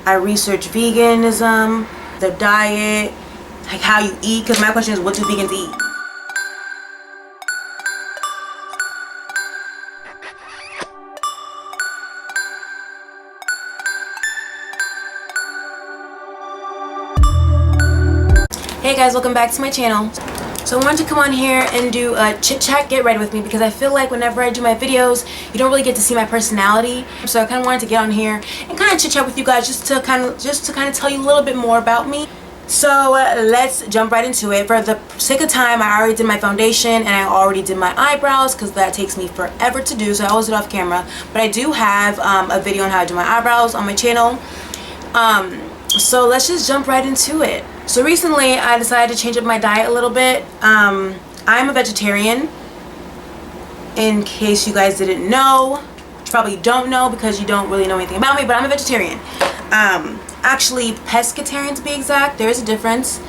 I research veganism, the diet, like how you eat, because my question is, what do vegans eat? Hey guys, welcome back to my channel. So I wanted to come on here and do a chit chat, get ready with me, because I feel like whenever I do my videos, you don't really get to see my personality. So I kind of wanted to get on here and kind of chit chat with you guys just to kind of tell you a little bit more about me. So let's jump right into it. For the sake of time, I already did my foundation and I already did my eyebrows because that takes me forever to do, so I always do it off camera. But I do have a video on how to do my eyebrows on my channel. So let's just jump right into it. So recently I decided to change up my diet a little bit. I'm a vegetarian, in case you guys didn't know, which you probably don't know because you don't really know anything about me, but I'm a vegetarian. Actually pescatarian to be exact. There is a difference.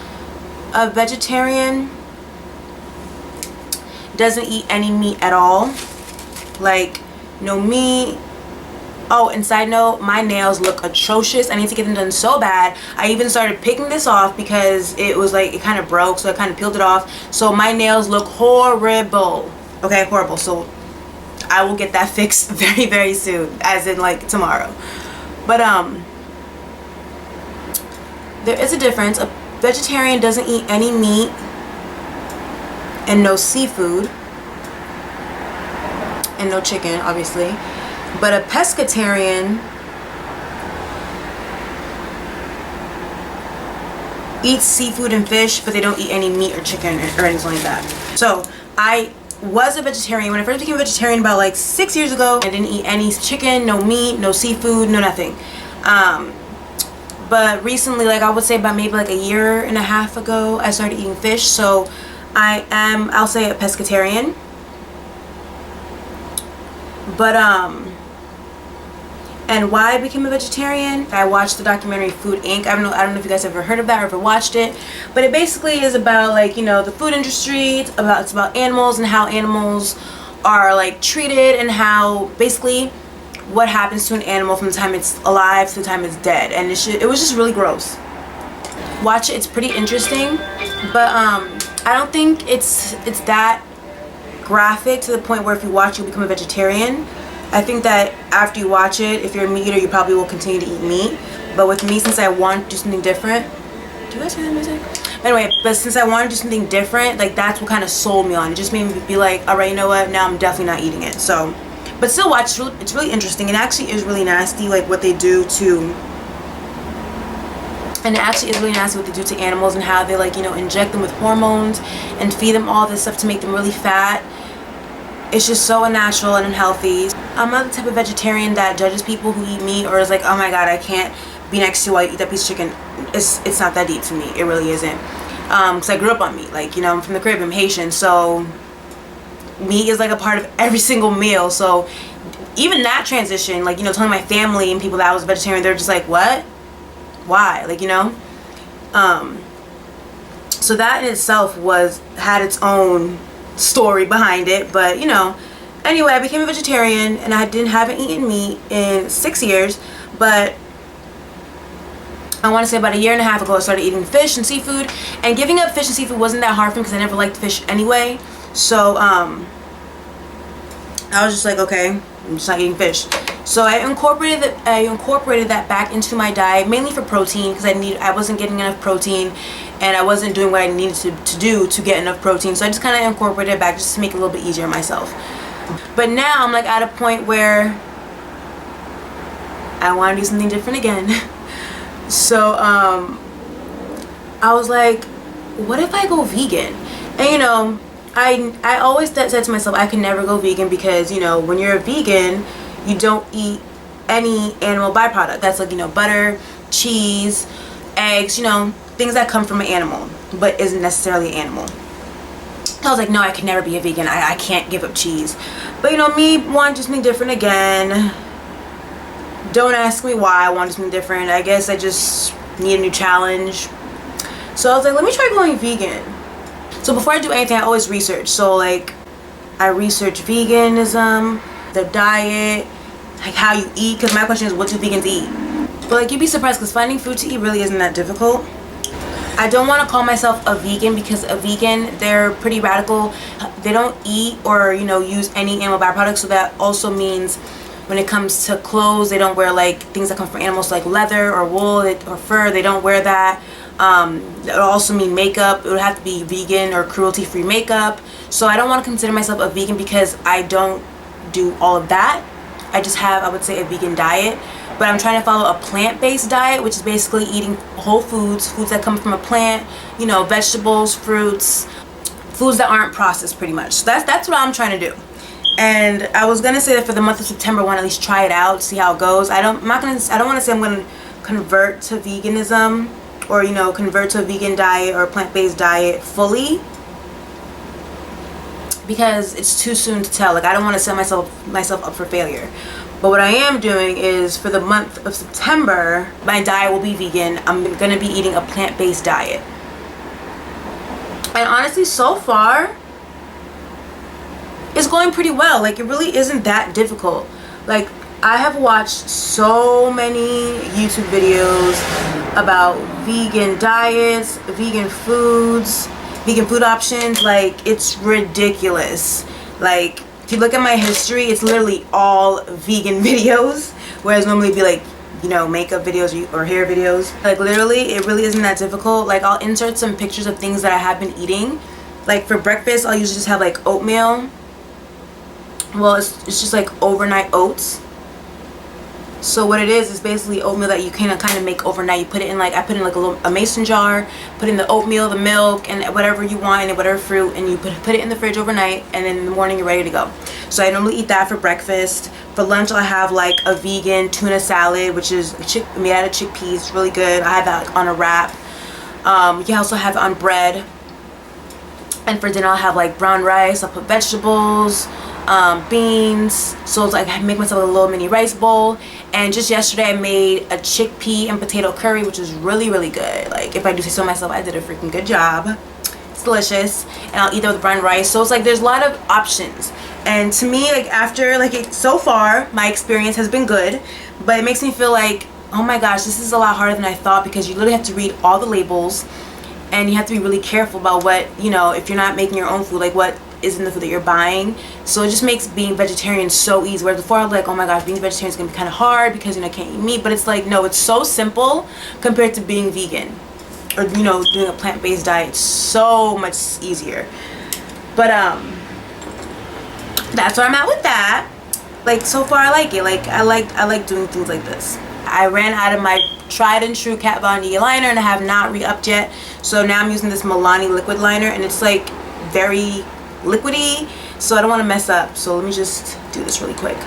A vegetarian doesn't eat any meat at all, like no meat. Oh, and side note, my nails look atrocious. I need to get them done so bad. I even started picking this off because it was like, it kind of broke, so I kind of peeled it off. So my nails look horrible. Okay, horrible. So I will get that fixed very, very soon, as in like tomorrow. But there is a difference. A vegetarian doesn't eat any meat and no seafood and no chicken, obviously. But a pescatarian eats seafood and fish, but they don't eat any meat or chicken or anything like that. So I was a vegetarian when I first became a vegetarian about like 6 years ago. I didn't eat any chicken, no meat, no seafood, no nothing. But recently, like I would say about maybe like a year and a half ago, I started eating fish. So I am, I'll say, a pescatarian. But and why I became a vegetarian, I watched the documentary Food Inc. I don't know if you guys ever heard of that or ever watched it, but it basically is about, like, you know, the food industry. It's about animals and how animals are like treated, and how basically what happens to an animal from the time it's alive to the time it's dead. And it was just really gross. Watch it, it's pretty interesting, but I don't think it's that graphic to the point where if you watch you'll become a vegetarian. I think that after you watch it, if you're a meat eater, you probably will continue to eat meat. But with me, since I want to do something different, do you guys hear that music? Anyway, but since I want to do something different, like that's what kind of sold me on. It just made me be like, all right, you know what? Now I'm definitely not eating it. So, but still watch. It's really interesting. It actually is really nasty, like what they do to. And it actually is really nasty what they do to animals, and how they, like, you know, inject them with hormones and feed them all this stuff to make them really fat. It's just so unnatural and unhealthy. I'm not the type of vegetarian that judges people who eat meat, or is like, oh my god, I can't be next to you while you eat that piece of chicken. It's not that deep to me. It really isn't. Because I grew up on meat. Like, you know, I'm from the Caribbean, I'm Haitian, so meat is like a part of every single meal. So even that transition, like, you know, telling my family and people that I was vegetarian, they're just like, what? Why? Like, you know? So that in itself had its own story behind it. But, you know, anyway, I became a vegetarian, and I haven't eaten meat in 6 years. But I want to say about a year and a half ago I started eating fish and seafood, and giving up fish and seafood wasn't that hard for me because I never liked fish anyway. So I was just like, okay, I'm just not eating fish. So I incorporated that back into my diet, mainly for protein, because I wasn't getting enough protein, and I wasn't doing what I needed to do to get enough protein. So I just kind of incorporated it back just to make it a little bit easier on myself. But now I'm like at a point where I want to do something different again. So I was like, what if I go vegan? And, you know, I always said to myself, I can never go vegan, because, you know, when you're a vegan, you don't eat any animal byproduct. That's like, you know, butter, cheese, eggs, you know, things that come from an animal but isn't necessarily an animal. I was like, no, I can never be a vegan. I can't give up cheese. But, you know, me wanting to do something different again. Don't ask me why I want to do something different. I guess I just need a new challenge. So I was like, let me try going vegan. So before I do anything, I always research. So, like, I research veganism, the diet, like how you eat, because my question is, what do vegans eat? But like, you'd be surprised because finding food to eat really isn't that difficult. I don't want to call myself a vegan because a vegan, they're pretty radical. They don't eat or, you know, use any animal byproducts. So that also means when it comes to clothes, they don't wear like things that come from animals like leather or wool or fur. They don't wear that. It would also mean makeup. It would have to be vegan or cruelty-free makeup. So I don't want to consider myself a vegan because I don't do all of that. I just have, I would say, a vegan diet. But I'm trying to follow a plant-based diet, which is basically eating whole foods, foods that come from a plant, you know, vegetables, fruits, foods that aren't processed pretty much. So that's what I'm trying to do. And I was gonna say that for the month of September, I want to at least try it out, see how it goes. I don't want to say I'm gonna convert to veganism or, you know, convert to a vegan diet or a plant-based diet fully, because it's too soon to tell. Like, I don't want to set myself up for failure. But what I am doing is, for the month of September, my diet will be vegan. I'm going to be eating a plant-based diet. And honestly, so far, it's going pretty well. Like, it really isn't that difficult. Like, I have watched so many YouTube videos about vegan diets, vegan foods, vegan food options. Like, it's ridiculous. Like, if you look at my history, it's literally all vegan videos, whereas normally it'd be like, you know, makeup videos or hair videos. Like, literally, it really isn't that difficult. Like, I'll insert some pictures of things that I have been eating. Like, for breakfast, I'll usually just have like oatmeal. Well, it's just like overnight oats. So what it is basically oatmeal that you can kind of make overnight. You put it in, like, I put in like a mason jar, put in the oatmeal, the milk, and whatever you want, and whatever fruit, and you put it in the fridge overnight, and then in the morning you're ready to go. So I normally eat that for breakfast. For lunch, I have like a vegan tuna salad, which is made out of chickpeas. It's really good. I have that like on a wrap. You can also have it on bread. And for dinner, I'll have like brown rice. I'll put vegetables, beans. So it's like I make myself a little mini rice bowl. And just yesterday I made a chickpea and potato curry, which is really, really good. Like, if I do say so myself, I did a freaking good job. It's delicious. And I'll eat that with brown rice. So it's like there's a lot of options. And to me, like, after so far my experience has been good, but it makes me feel like, oh my gosh, this is a lot harder than I thought, because you literally have to read all the labels and you have to be really careful about what, you know, if you're not making your own food, like what is in the food that you're buying. So it just makes being vegetarian so easy, whereas before I was like, oh my gosh, being vegetarian is gonna be kind of hard because, you know, I can't eat meat. But it's like, no, it's so simple compared to being vegan or, you know, doing a plant-based diet. It's so much easier. But that's where I'm at with that. Like, so far I like it. Like, I like doing things like this. I ran out of my tried and true Kat Von D liner and I have not re-upped yet. So now I'm using this Milani liquid liner, and it's like very liquidy, so I don't want to mess up. So let me just do this really quick.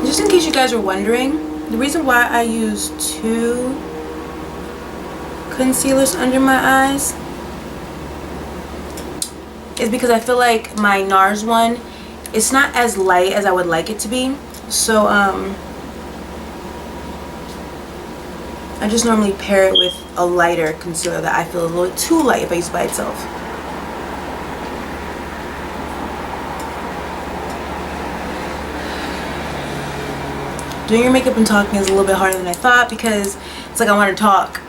Just in case you guys are wondering, the reason why I use 2 concealers under my eyes is because I feel like my NARS one, it's not as light as I would like it to be. So I just normally pair it with a lighter concealer that I feel a little bit too light if I use it by itself. Doing your makeup and talking is a little bit harder than I thought, because it's like I want to talk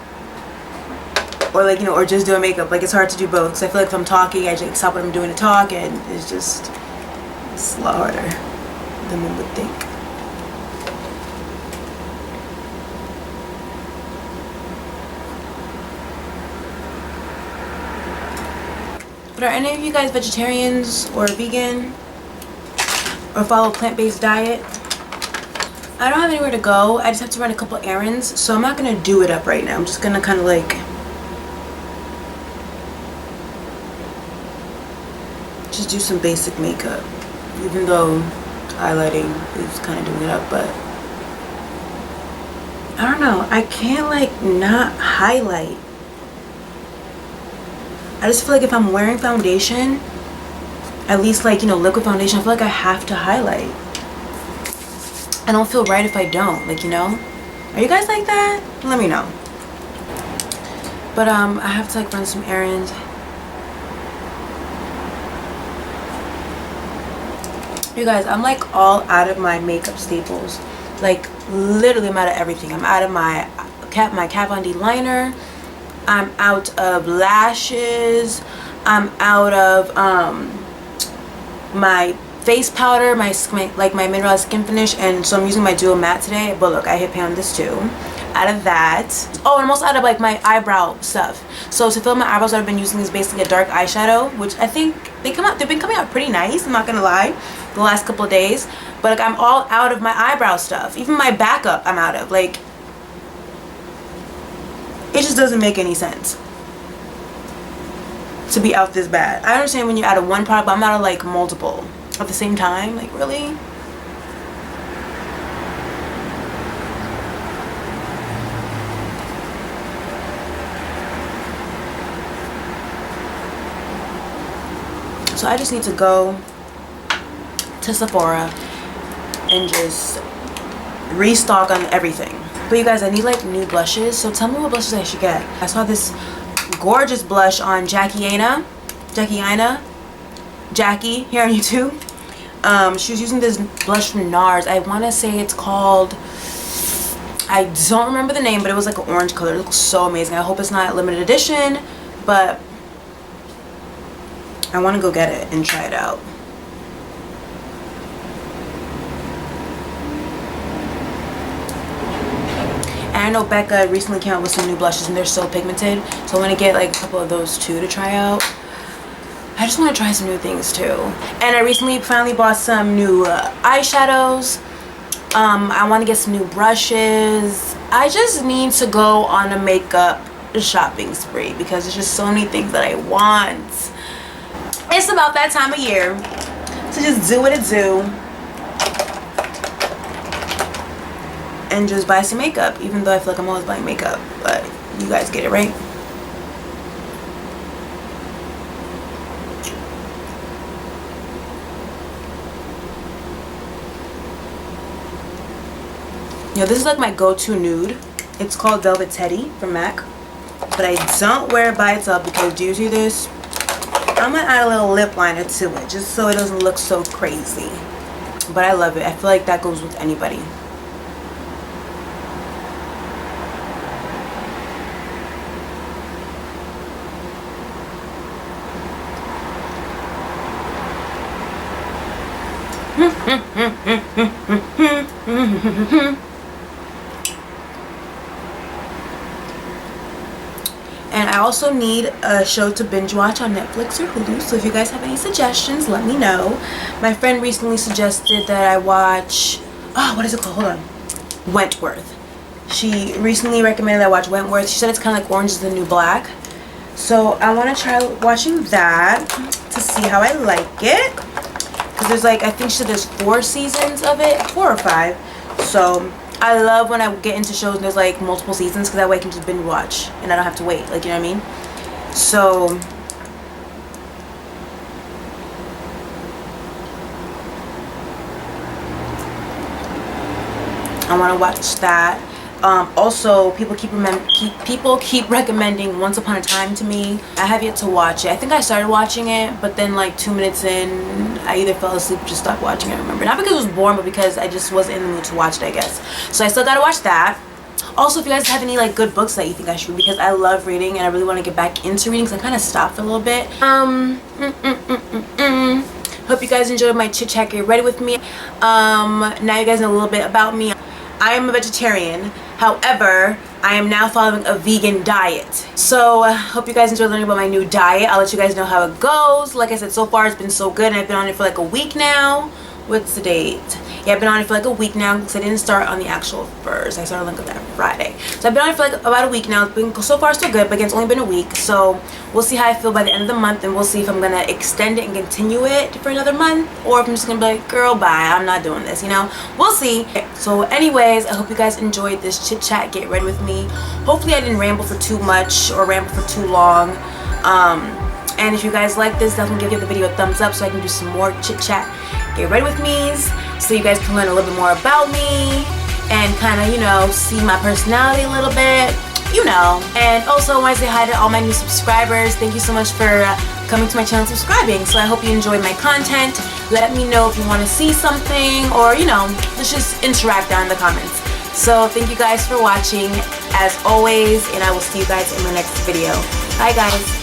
or, like, you know, or just doing makeup. Like, it's hard to do both, because I feel like if I'm talking, I just stop what I'm doing to talk, and it's a lot harder than one would think. But are any of you guys vegetarians or vegan or follow a plant-based diet? I don't have anywhere to go. I just have to run a couple errands, so I'm not gonna do it up right now. I'm just gonna kind of like just do some basic makeup, even though highlighting is kind of doing it up. But I don't know, I can't like not highlight. I just feel like if I'm wearing foundation, at least, like, you know, liquid foundation, I feel like I have to highlight. I don't feel right if I don't, like, you know. Are you guys like that? Let me know. But I have to like run some errands. You guys, I'm like all out of my makeup staples. Like literally I'm out of everything. I'm out of my Kat Von D liner. I'm out of lashes. I'm out of my face powder, my mineralized skin finish, and so I'm using my dual matte today. But look, I hit pay on this too. Out of that. Oh, and I'm also out of like my eyebrow stuff. So to fill my eyebrows, what I've been using is basically a dark eyeshadow, which I think they've been coming out pretty nice, I'm not gonna lie, the last couple of days. But like I'm all out of my eyebrow stuff. Even my backup I'm out of. Like, it just doesn't make any sense to be out this bad. I understand when you're out of one product, but I'm out of like multiple at the same time. Like, really? So I just need to go to Sephora and just restock on everything. But you guys, I need like new blushes, so tell me what blushes I should get. I saw this gorgeous blush on Jackie here on YouTube. She was using this blush from NARS. I want to say it's called, I don't remember the name, but it was like an orange color. It looks so amazing. I hope it's not limited edition, but I want to go get it and try it out. And I know Becca recently came out with some new blushes and they're so pigmented, so I want to get like a couple of those too to try out. I just want to try some new things too. And I recently finally bought some new eyeshadows. I want to get some new brushes. I just need to go on a makeup shopping spree because there's just so many things that I want. It's about that time of year to just do what it do and just buy some makeup, even though I feel like I'm always buying makeup, but you guys get it, right? Yo, this is like my go-to nude. It's called Velvet Teddy from MAC, but I don't wear it by itself because, do you see this? I'm gonna add a little lip liner to it just so it doesn't look so crazy, but I love it. I feel like that goes with anybody. And I also need a show to binge watch on Netflix or Hulu, so if you guys have any suggestions, let me know. My friend recently suggested that I watch, what is it called? Hold on. Wentworth. She recently recommended I watch Wentworth. She said it's kind of like Orange is the New Black. So I want to try watching that to see how I like it. Because there's like, I think she said there's 4 seasons of it, 4 or 5. So I love when I get into shows and there's like multiple seasons, because that way I can just binge watch and I don't have to wait, like, you know what I mean? So I want to watch that. Also, people keep recommending Once Upon a Time to me. I have yet to watch it. I think I started watching it, but then like 2 minutes in, I either fell asleep or just stopped watching it. I remember, not because it was boring, but because I just wasn't in the mood to watch it, I guess. So I still gotta watch that. Also, if you guys have any like good books that you think I should read, because I love reading and I really want to get back into reading, because I kind of stopped for a little bit. Hope you guys enjoyed my chit chat. Get ready with me. Now you guys know a little bit about me. I am a vegetarian. However, I am now following a vegan diet. So hope you guys enjoy learning about my new diet. I'll let you guys know how it goes. Like I said, so far it's been so good, and I've been on it for like a week now. What's the date? Yeah, I've been on it for like a week now, because I didn't start on the actual first. I started on that Friday. So I've been on it for like about a week now. It's been so far so good, but again, it's only been a week. So we'll see how I feel by the end of the month, and we'll see if I'm gonna extend it and continue it for another month, or if I'm just gonna be like, girl, bye, I'm not doing this, you know? We'll see. So anyways, I hope you guys enjoyed this chit chat. Get ready with me. Hopefully I didn't ramble for too much or ramble for too long. And if you guys like this, definitely give the video a thumbs up so I can do some more chit chat. Get ready with me, so you guys can learn a little bit more about me and kind of, you know, see my personality a little bit, you know. And also I want to say hi to all my new subscribers. Thank you so much for coming to my channel and subscribing. So I hope you enjoyed my content. Let me know if you want to see something, or you know, let's just interact down in the comments. So thank you guys for watching as always, and I will see you guys in my next video. Bye guys.